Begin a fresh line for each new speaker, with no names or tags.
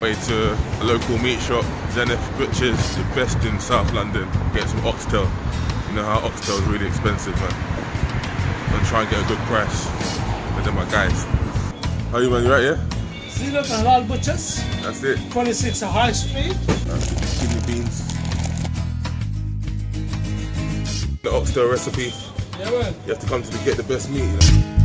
Way to a local meat shop, Zenith Butchers, the best in South London. Get some oxtail. You know how oxtail is really expensive, man. And try and get a good price. But they're my guys. How are you, man? You right, yeah?
Zenith Halal Butchers.
That's it.
26 High Street.
Kidney beans. The oxtail recipe.
Yeah, man.
You have to come to get the best meat, you know?